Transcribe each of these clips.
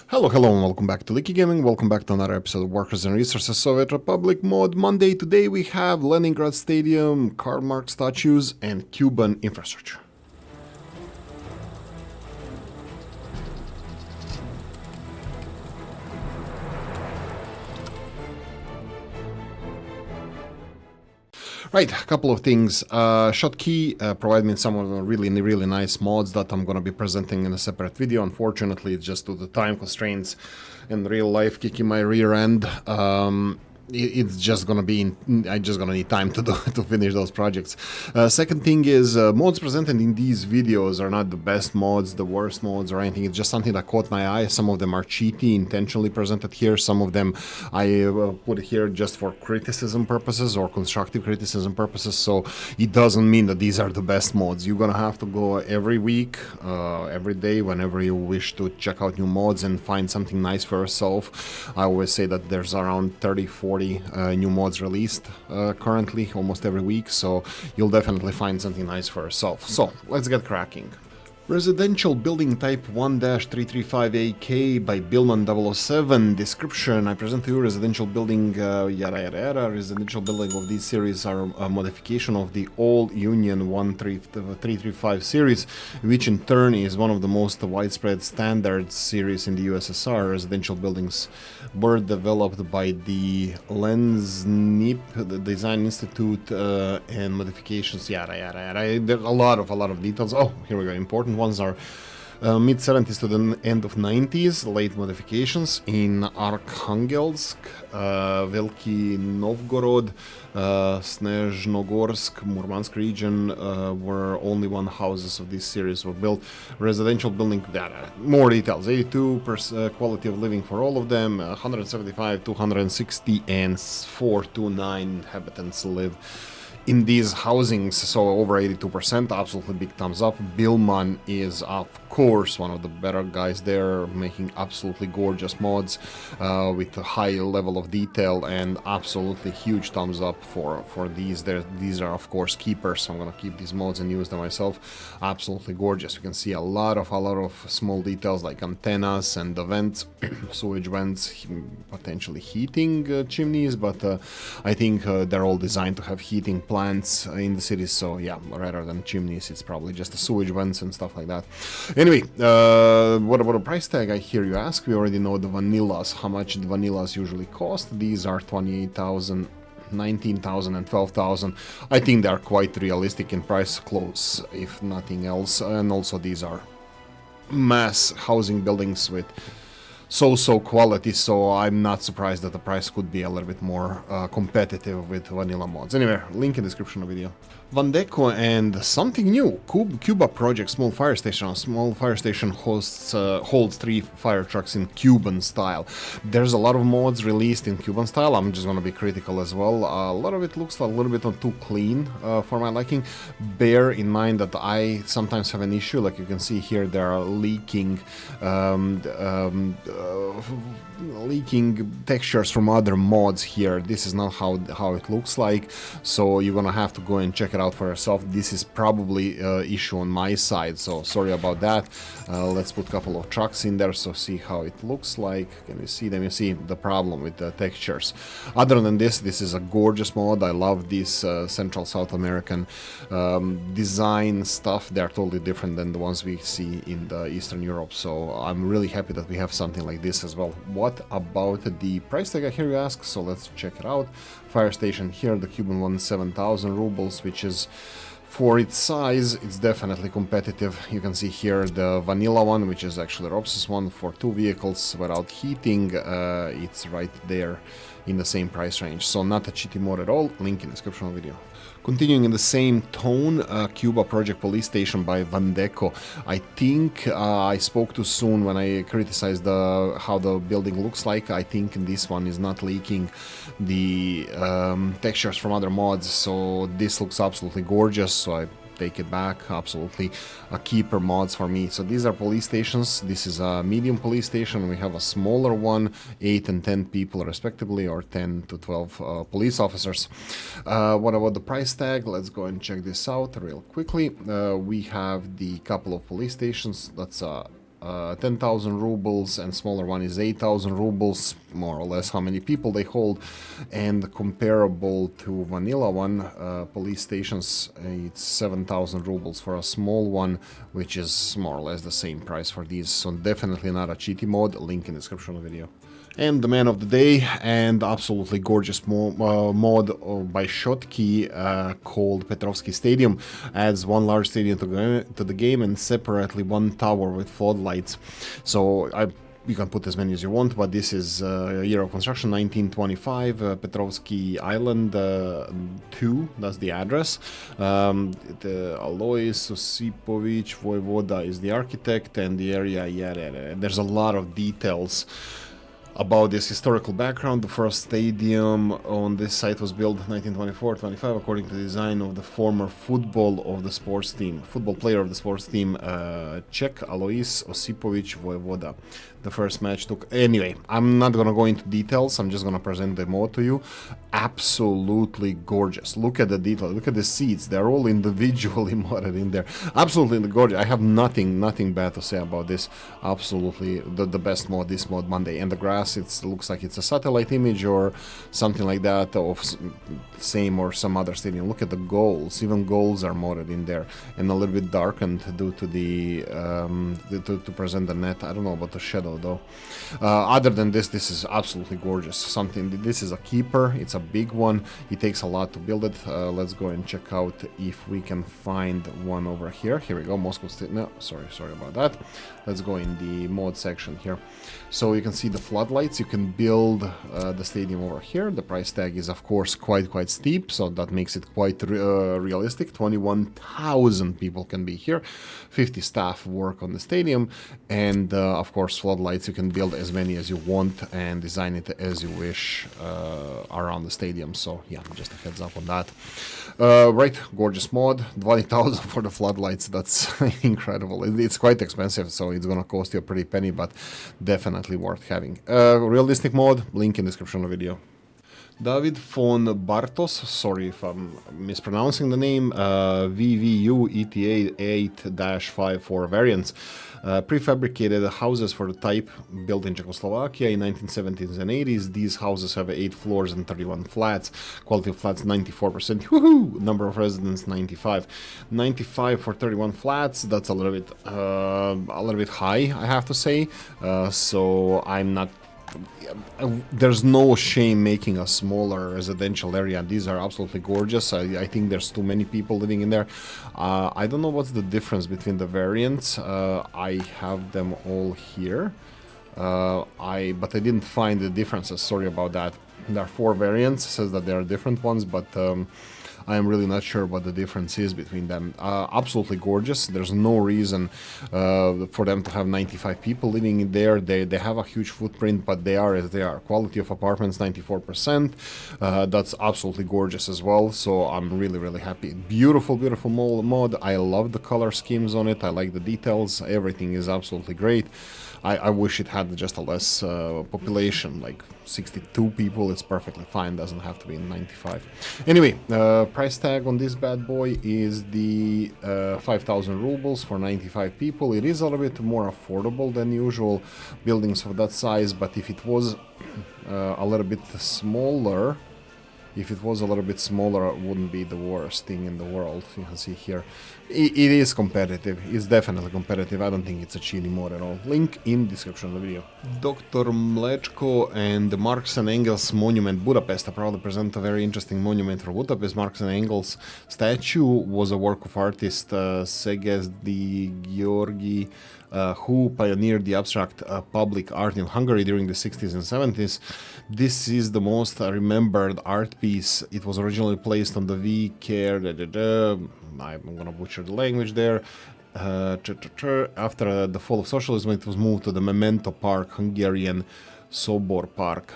Hello, and welcome back to Oolykee Gaming. Welcome back to another episode of Workers and Resources Soviet Republic Mod Monday. Today we have Leningrad Stadium, Karl Marx statues, and Cuban infrastructure. Right, a couple of things. Hotkey provided me some of the really nice mods that I'm going to be presenting in a separate video. Unfortunately, it's just due to time constraints and real life kicking my rear end. It's just gonna be I'm just gonna need time to finish those projects. Second thing is mods presented in these videos are not the best mods, the worst mods or anything. It's just something that caught my eye. Some of them are cheaty, intentionally presented here. Some of them I put here just for criticism purposes or constructive criticism purposes. So it doesn't mean that these are the best mods. You're gonna have to go every week, every day, whenever you wish to check out new mods and find something nice for yourself. I always say that there's around 30-40 new mods released currently almost every week, so you'll definitely find something nice for yourself. So let's get cracking. Residential building type 1-335AK by Billman 007. Description: I present to you residential building yada. Residential building of this series are a modification of the old Union 1-335 series, which in turn is one of the most widespread standard series in the USSR. Residential buildings were developed by the Lensnip, the Design Institute, and modifications yada. There's a lot of details. Oh, here we go. Important ones are mid-70s to the end of 90s, late modifications in Arkhangelsk, Veliki Novgorod, Snezhnogorsk, Murmansk region, where only one houses of this series were built. Residential building data, more details: 82% quality of living for all of them, 175, 260, and 429 inhabitants live in these housings, so over 82%, absolutely big thumbs up. Billman is, of course, one of the better guys there, making absolutely gorgeous mods with a high level of detail, and absolutely huge thumbs up for these. These are, of course, keepers, so I'm gonna keep these mods and use them myself. Absolutely gorgeous. You can see a lot of small details like antennas and the vents, sewage vents, potentially heating chimneys, but I think they're all designed to have heating plants in the cities, so yeah, rather than chimneys, it's probably just the sewage vents and stuff like that. Anyway, what about a price tag, I hear you ask? We already know the vanillas, how much the vanillas usually cost. These are 28,000, 19,000 and 12,000. I think they are quite realistic in price, close if nothing else. And also these are mass housing buildings with so quality, so I'm not surprised that the price could be a little bit more competitive with vanilla mods. Anyway, link in the description of the video. Vandeco and something new. Cuba project, small fire station. A small fire station holds 3 fire trucks in Cuban style. There's a lot of mods released in Cuban style. I'm just gonna be critical as well. A lot of it looks a little bit too clean for my liking. Bear in mind that I sometimes have an issue, like you can see here, there are leaking textures from other mods here. This is not how it looks like, so you're gonna have to go and check it out for yourself. This is probably issue on my side, so sorry about that. Let's put a couple of trucks in there, so see how it looks like. Can you see them? You see the problem with the textures. Other than this is a gorgeous mod. I love this Central South American design stuff. They're totally different than the ones we see in the Eastern Europe, so I'm really happy that we have something like this as well. What about the price tag, I hear you ask? So let's check it out. Firestation here, the Cuban one, 7,000 rubles, which is, for its size, it's definitely competitive. You can see here the vanilla one, which is actually Robs's one, for 2 vehicles without heating. It's right there in the same price range, so not a cheaty mod at all. Link in the description of the video. Continuing in the same tone, Cuba Project Police Station by Vandeco. I think I spoke too soon when I criticized how the building looks like. I think this one is not leaking the textures from other mods, so this looks absolutely gorgeous, so I take it back. Absolutely a keeper mods for me. So these are police stations. This is a medium police station. We have a smaller one, 8 and 10 people respectively, or 10 to 12 police officers. What about the price tag? Let's go and check this out real quickly. We have the couple of police stations. That's 10,000 rubles, and smaller one is 8,000 rubles, more or less how many people they hold. And comparable to vanilla one, police stations, it's 7,000 rubles for a small one, which is more or less the same price for these. So definitely not a cheaty mod, link in the description of the video. And the man of the day, and absolutely gorgeous mod by Schottky called Petrovsky Stadium, adds one large stadium to the game and separately one tower with floodlights. So you can put as many as you want, but this is year of construction 1925, Petrovsky Island 2, that's the address. The Alois Osipovich Voivoda is the architect, and the area, yeah, there's a lot of details about this historical background. The first stadium on this site was built 1924-25 according to the design of the former football player of the sports team, Czech Alois Osipovich Voivoda. The first match took... Anyway, I'm not gonna go into details, I'm just gonna present the mod to you. Absolutely gorgeous. Look at the detail, look at the seats, they're all individually modded in there. Absolutely gorgeous. I have nothing bad to say about this. Absolutely the best mod, this mod Monday. And the grass, it looks like it's a satellite image or something like that of same or some other stadium. Look at the goals, even goals are modded in there and a little bit darkened due to the to present the net. I don't know about the shadow though. Other than this is absolutely gorgeous. This is a keeper, it's a big one, it takes a lot to build it. Let's go and check out if we can find one over here. Here we go, Moscow State. No, sorry about that. Let's go in the mod section here. So you can see the floodlights. You can build the stadium over here. The price tag is of course quite steep, so that makes it quite realistic. 21,000 people can be here, 50 staff work on the stadium, and of course floodlights. You can build as many as you want and design it as you wish around the stadium. So yeah, just a heads up on that. Right, gorgeous mod. 20,000 for the floodlights, that's incredible. It's quite expensive, so it's gonna cost you a pretty penny, but definitely worth having. Realistic mod, link in the description of the video. David von Bartos, sorry if I'm mispronouncing the name, VVÚ-ETA 8-54 variants. Prefabricated houses for the type, built in Czechoslovakia in 1970s and 80s. These houses have 8 floors and 31 flats. Quality of flats 94%. Woohoo! Number of residents 95. 95 for 31 flats. That's a little bit high, I have to say. So I'm not. There's no shame making a smaller residential area. These are absolutely gorgeous. I think there's too many people living in there. I don't know what's the difference between the variants. I have them all here, but I didn't find the differences. Sorry about that. There are 4 variants. It says that there are different ones, but I am really not sure what the difference is between them. Absolutely gorgeous. There's no reason for them to have 95 people living in there. They have a huge footprint, but they are as they are. Quality of apartments 94%. That's absolutely gorgeous as well. So I'm really happy. Beautiful mod. I love the color schemes on it. I like the details. Everything is absolutely great. I wish it had just a less population, like 62 people. It's perfectly fine, doesn't have to be 95. Anyway, price tag on this bad boy is the 5,000 rubles for 95 people. It is a little bit more affordable than usual buildings of that size, but if it was a little bit smaller, it wouldn't be the worst thing in the world. You can see here, it is competitive. It's definitely competitive. I don't think it's a cheaty mod at all. Link in description of the video. Dr. Mlečko and the Marx and Engels monument, Budapest. I proudly present a very interesting monument for Budapest. Marx and Engels statue was a work of artist Szegedi György, who pioneered the abstract public art in Hungary during the 60s and 70s. This is the most remembered art piece. It was originally placed on the I'm gonna butcher the language there. After the fall of socialism, it was moved to the Memento Park, Hungarian Sobor Park.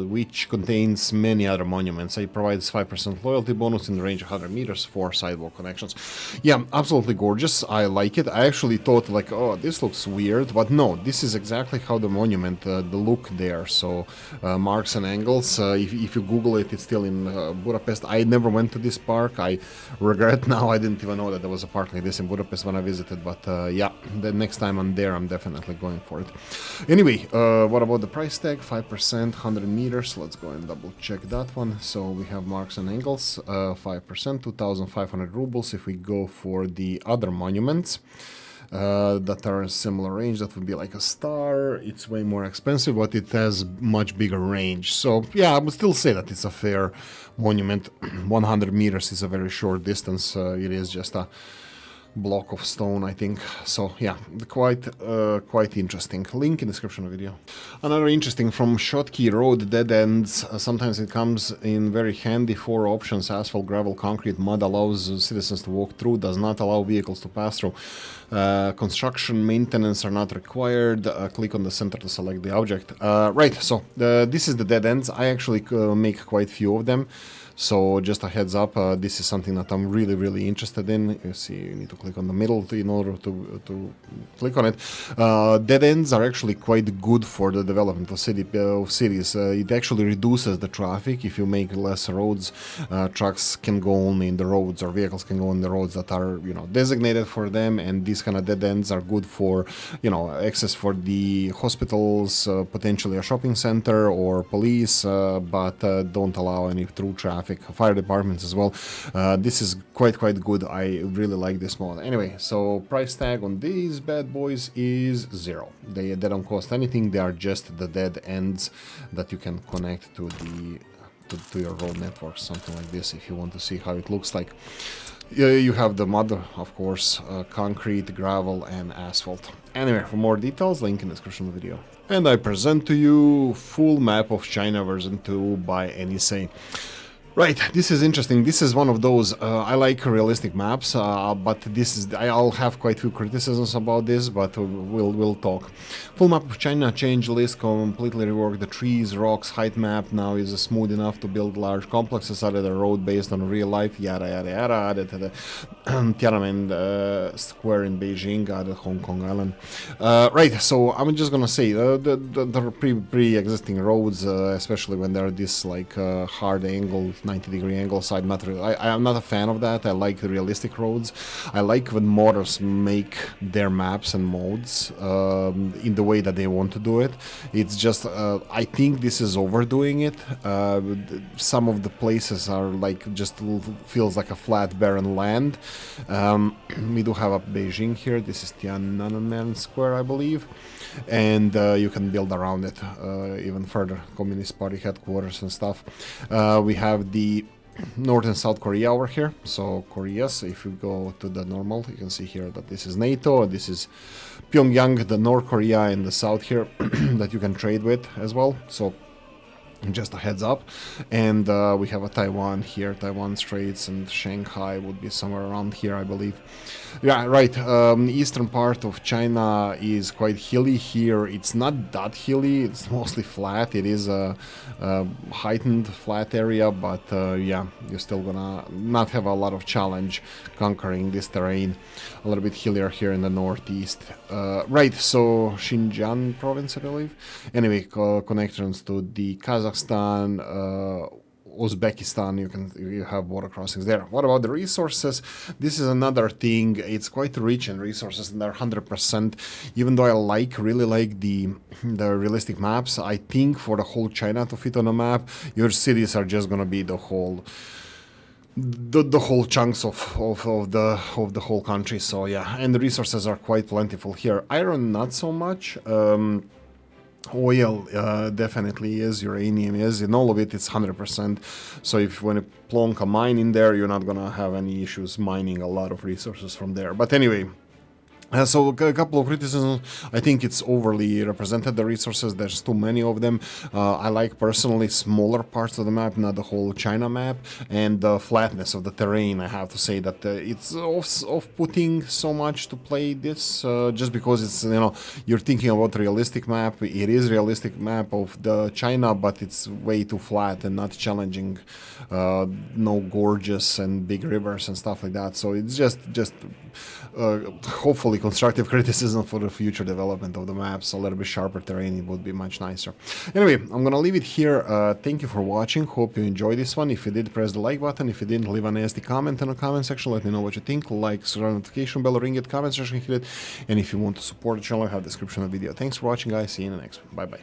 which contains many other monuments. It provides 5% loyalty bonus in the range of 100 meters for sidewalk connections. Yeah, absolutely gorgeous. I like it. I actually thought like, oh, this looks weird, but no, this is exactly how the monument, the look there. So Marx and Engels, if you Google it, it's still in Budapest. I never went to this park. I regret now. I didn't even know that there was a park like this in Budapest when I visited, but yeah, the next time I'm there, I'm definitely going for it. Anyway, what about the price tag? 5%, 100 meters. Let's go and double check that one. So we have Marx and Engels, 5%, 2,500 rubles. If we go for the other monuments that are a similar range, that would be like a star. It's way more expensive, but it has much bigger range. So yeah, I would still say that it's a fair monument. 100 meters is a very short distance. It is just a block of stone, I think. So yeah, quite interesting. Link in description of video. Another interesting from Schottky Road, dead ends. Sometimes it comes in very handy. 4 options: asphalt, gravel, concrete. Mud allows citizens to walk through, does not allow vehicles to pass through. Construction maintenance are not required. Click on the center to select the object. Right, so this is the dead ends. I actually make quite few of them. So just a heads up, this is something that I'm really interested in. You see, you need to click on the middle in order to click on it. Dead ends are actually quite good for the development of cities. It actually reduces the traffic. If you make less roads, trucks can go only in the roads, or vehicles can go on the roads that are, you know, designated for them. And these kind of dead ends are good for, you know, access for the hospitals, potentially a shopping center or police, but don't allow any through traffic. Fire departments as well. This is quite good. I really like this mod. Anyway, so price tag on these bad boys is 0. They don't cost anything. They are just the dead ends that you can connect to the to your road network, something like this, if you want to see how it looks like. You have the mud, of course, concrete, gravel, and asphalt. Anyway, for more details, link in the description of the video. And I present to you full map of China version 2 by NSA. Right, this is interesting. This is one of those, I like realistic maps, but this is, I'll have quite few criticisms about this, but we'll talk. Full map of China, change list, completely rework the trees, rocks, height map now is smooth enough to build large complexes, added a road based on real life, yada yada yada, added the Tiananmen Square in Beijing, added Hong Kong Island. Right, so I'm just gonna say, the pre-existing roads, especially when they're this like hard angle, 90-degree angle side material. I'm not a fan of that. I like the realistic roads. I like when modders make their maps and modes in the way that they want to do it. It's just, I think this is overdoing it. Some of the places are like, just feels like a flat, barren land. We do have a Beijing here. This is Tiananmen Square, I believe. And you can build around it even further. Communist Party headquarters and stuff. We have the North and South Korea over here. So Korea's, if you go to the normal, you can see here that this is NATO, this is Pyongyang, the North Korea in the south here that you can trade with as well. So just a heads up. And we have a Taiwan here, Taiwan Straits, and Shanghai would be somewhere around here, I believe. Yeah, right. Eastern part of China is quite hilly. Here it's not that hilly, it's mostly flat. It is a heightened flat area, but yeah, you're still gonna not have a lot of challenge conquering this terrain. A little bit hillier here in the northeast. Right, so Xinjiang province, I believe. Anyway, connections to the Kazakhstan, Uzbekistan, you have border crossings there. What about the resources? This is another thing. It's quite rich in resources, and they're 100%. Even though I really like the realistic maps, I think for the whole China to fit on a map, your cities are just gonna be the whole chunks of the whole country. So yeah, and the resources are quite plentiful here. Iron not so much. Oil definitely is, uranium is, in all of it it's 100%. So if when you plonk a mine in there, you're not gonna have any issues mining a lot of resources from there. But anyway, So a couple of criticisms. I think it's overly represented, the resources. There's too many of them. I like personally smaller parts of the map, not the whole China map, and the flatness of the terrain. I have to say that it's off-putting so much to play this, just because it's, you're thinking about realistic map. It is realistic map of the China, but it's way too flat and not challenging. No gorges and big rivers and stuff like that. So it's just hopefully constructive criticism for the future development of the maps. A little bit sharper terrain, it would be much nicer. Anyway, I'm gonna leave it here. Thank you for watching. Hope you enjoyed this one. If you did, press the like button. If you didn't, leave a nasty comment in the comment section. Let me know what you think. Like, notification bell, ring it, comment section, hit it. And if you want to support the channel, I have the description of the video. Thanks for watching, guys. See you in the next one. Bye bye.